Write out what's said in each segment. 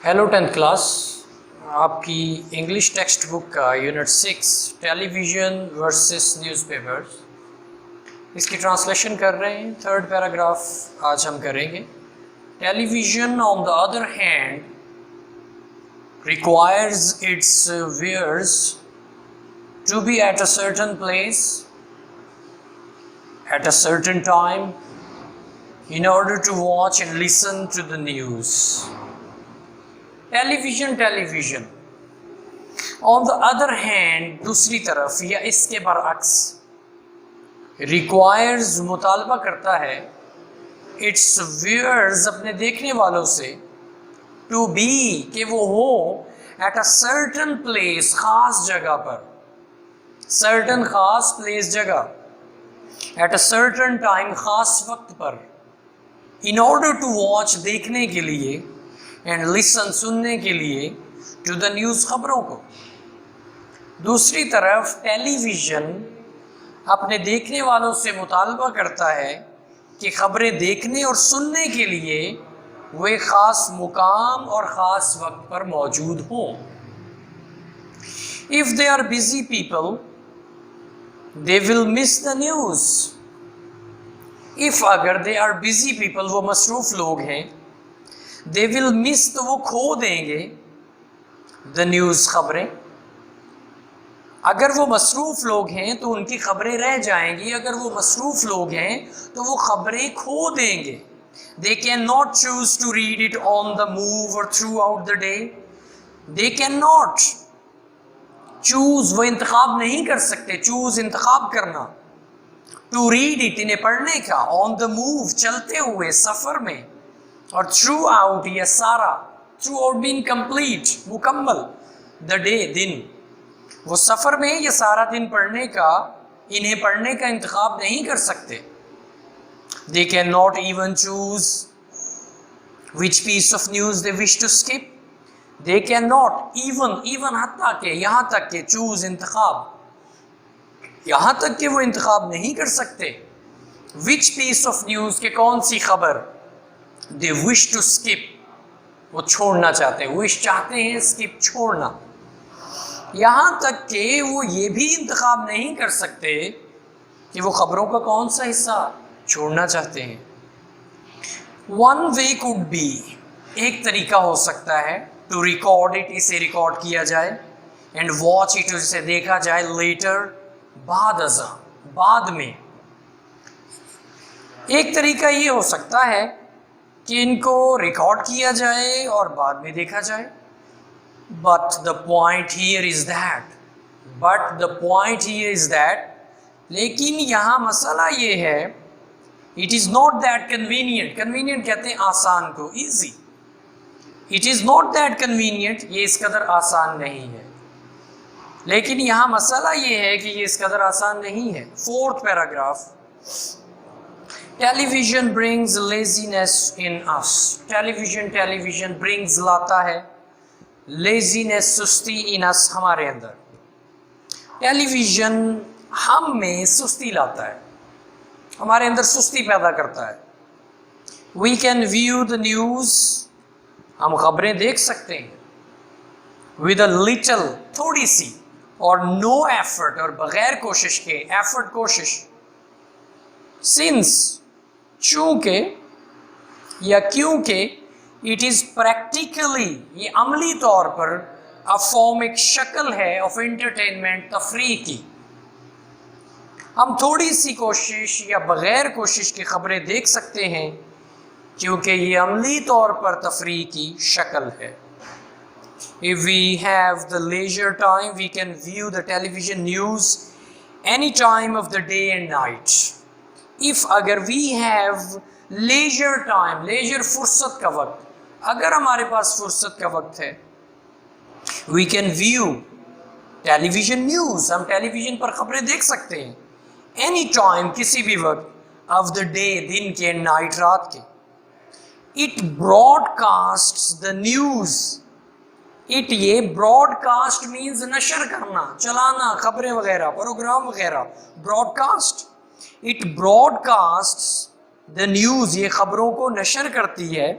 Hello tenth class. आपकी English text book का unit 6 television versus newspapers, इसकी translation कर रहे हैं। थर्ड पैराग्राफ आज हम करेंगे। Television on the other hand requires its viewers to be at a certain place at a certain time in order to watch and listen to the news. Television on the other hand, दूसरी तरफ या इसके बरअक्स, requires मुतालबा करता है, it's viewers अपने देखने वालों से, टू बी कि वो हो एट अ सर्टन प्लेस खास जगह पर, सर्टन खास प्लेस जगह, एट अ सर्टन टाइम खास वक्त पर, इन ऑर्डर टू वॉच देखने के लिए, एंड लिसन सुनने के लिए, टू द न्यूज़ खबरों को। दूसरी तरफ टेलीविज़न अपने देखने वालों से मुतालबा करता है कि खबरें देखने और सुनने के लिए वे ख़ास मुकाम और ख़ास वक्त पर मौजूद हों। If they are busy people they will miss the news. If अगर दे आर बिजी पीपल, वो मसरूफ़ लोग हैं, दे विल मिस तो वो खो देंगे, द न्यूज़ खबरें। अगर वो मसरूफ़ लोग हैं तो उनकी खबरें रह जाएंगी, अगर वो मसरूफ़ लोग हैं तो वो खबरें खो देंगे। They can not choose to read it on the move और throughout the day. They can not choose, वो इंतखाब नहीं कर सकते, चूज इंतखाब करना, टू रीड इट इन्हें पढ़ने का, ऑन द मूव चलते हुए सफ़र में, और थ्रू आउट या सारा, थ्रू आउट मीन कंप्लीट मुकम्मल, द डे दिन, वो सफ़र में या सारा दिन पढ़ने का, इन्हें पढ़ने का इंतखाब नहीं कर सकते। They can not even choose which piece of news they wish to skip. They can not even हत्ता के, यहाँ तक के, चूज इंतखाब, यहाँ तक के वो इंतखाब नहीं कर सकते, विच पीस ऑफ न्यूज़ के कौन सी खबर, दे विश टू स्किप वो छोड़ना चाहते हैं, विश चाहते हैं, स्किप छोड़ना। यहाँ तक कि वो ये भी इंतखाब नहीं कर सकते कि वो खबरों का कौन सा हिस्सा छोड़ना चाहते हैं। वन वे कुड बी, एक तरीका हो सकता है, टू रिकॉर्ड इट, इसे रिकॉर्ड किया जाए, एंड वॉच इट, इसे देखा जाए, लेटर, बाद अज़ा, बाद में। एक तरीका ये हो सकता है कि इनको रिकॉर्ड किया जाए और बाद में देखा जाए। But the point here is that, लेकिन यहाँ मसला ये है, it is not that convenient, convenient कहते हैं आसान को, easy, it is not that convenient, ये इस कदर आसान नहीं है। लेकिन यहाँ मसला ये है कि ये इस कदर आसान नहीं है। Fourth paragraph, television brings laziness इन अस। टेलीविज़न ब्रिंग्स लाता है, लेजीनेस सुस्ती, इन अस हमारे अंदर। टेलीविज़न हम में सुस्ती लाता है, हमारे अंदर सुस्ती पैदा करता है। We can view the news, हम खबरें देख सकते हैं, विद अ लिटल, थोड़ी सी, और नो एफर्ट, और बगैर कोशिश के, एफर्ट कोशिश, सिंस चूँकि या क्योंकि, इट इज़ प्रैक्टिकली, ये अमली तौर पर, अ फॉर्म, एक शक्ल है, ऑफ एंटरटेनमेंट, तफरीह की। हम थोड़ी सी कोशिश या बग़ैर कोशिश की खबरें देख सकते हैं क्योंकि ये अमली तौर पर तफरीह की शक्ल है। If we have the leisure time, we can view the television news any time of the day and night. If अगर we have leisure time, leisure फुर्सत का वक्त, अगर हमारे पास फुर्सत का वक्त है, we can view television news, हम टेलीविज़न पर खबरें देख सकते हैं, any time, किसी भी वक्त, of the day, दिन के, night, रात के। It broadcasts the news, it, ये ब्रॉडकास्ट मीन्स नशर करना, चलाना, खबरें वगैरह, प्रोग्राम वगैरह, broadcast. It broadcast the news, ये खबरों को नशर करती है,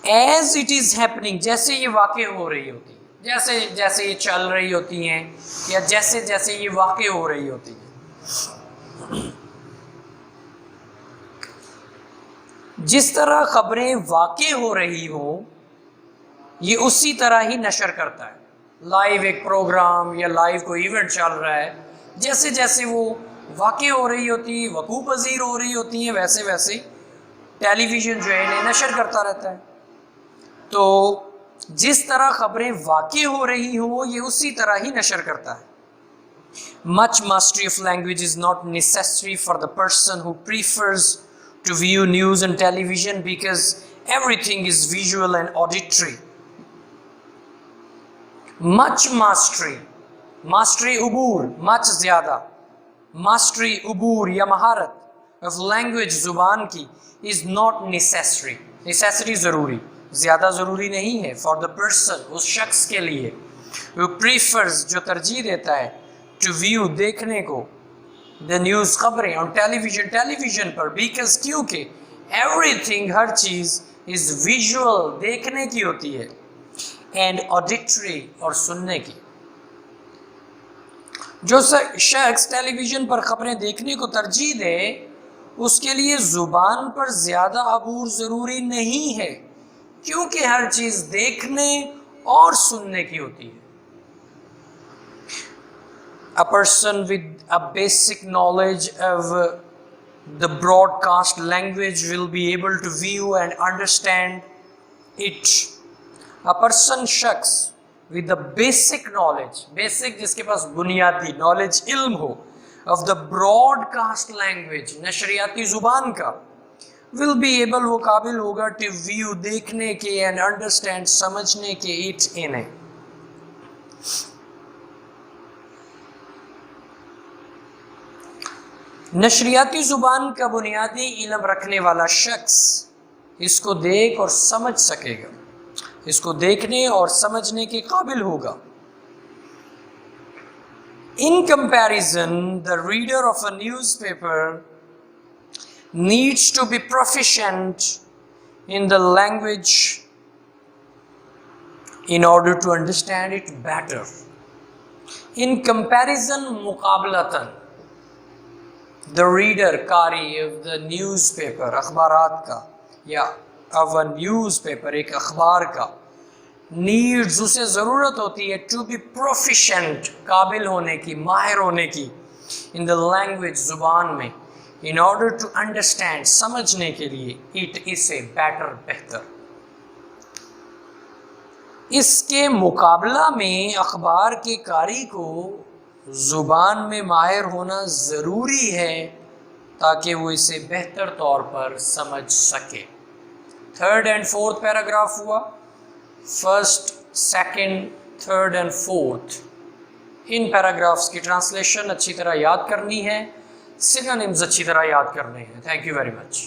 एज इट इज हैपनिंग, जैसे ये वाक़ई हो रही होती है, जैसे जैसे ये चल रही होती हैं या जैसे जैसे ये वाक़ई हो रही होती है। जिस तरह खबरें वाक़ई हो रही हो ये उसी तरह ही नशर करता है। लाइव एक प्रोग्राम या लाइव कोई इवेंट चल रहा है, जैसे जैसे वो वाक़ई हो रही होती है, वकूअ पज़ीर हो रही होती हैं, वैसे वैसे टेलीविज़न जो है इन्हें नशर करता रहता है। तो जिस तरह खबरें वाक़ई हो रही हो ये उसी तरह ही नशर करता है। Much mastery of language is not necessary for the person who prefers to view news on television because everything is visual and auditory. Much mastery, mastery उबूर, much ज़्यादा, mastery उबूर या महारत of language ज़ुबान की is not necessary. necessary ज़रूरी, ज़्यादा ज़रूरी नहीं है। for the person, उस शख्स के लिए, who prefers, जो तरजीह देता है, to view, देखने को, the news, खबरें on television, टेलीविज़न पर, because क्योंकि everything, her cheese is visual, देखने की होती है, and auditory, और सुनने की। जो शख्स टेलीविज़न पर खबरें देखने को तरजीह दे उसके लिए ज़ुबान पर ज़्यादा अबूर ज़रूरी नहीं है क्योंकि हर चीज़ देखने और सुनने की होती है। A person with a basic knowledge of the broadcast language will be able to view and understand it. A person, शख्स with the basic knowledge, basic जिसके पास बुनियादी knowledge, इल्म हो, of the broadcast language, नशरियाती ज़ुबान का, will be able, वो काबिल होगा to view, देखने के, and understand, समझने के, it, इन्हें। नशरियाती ज़ुबान का बुनियादी इल्म रखने वाला शख्स इसको देख और समझ सकेगा, इसको देखने और समझने के काबिल होगा। In comparison, the reader of a newspaper needs to be proficient in the language in order to understand it better. In comparison, मुकाबलतन, the reader, कारी of the newspaper, अखबारात का, या of a newspaper, एक अखबार का, needs, उसे ज़रूरत होती है to be proficient, काबिल होने की, माहिर होने की, in the language, ज़ुबान में, in order to understand, समझने के लिए, it, इसे, better, बेहतर। इसके मुकाबला में अखबार के कारी को ज़ुबान में माहिर होना ज़रूरी है ताकि वो इसे बेहतर तौर पर समझ सके। थर्ड एंड फोर्थ पैराग्राफ हुआ, first, second, third and fourth. In paragraphs की ट्रांसलेशन अच्छी तरह याद करनी है, सिनोनिम्स अच्छी तरह याद करने हैं। Thank you very much.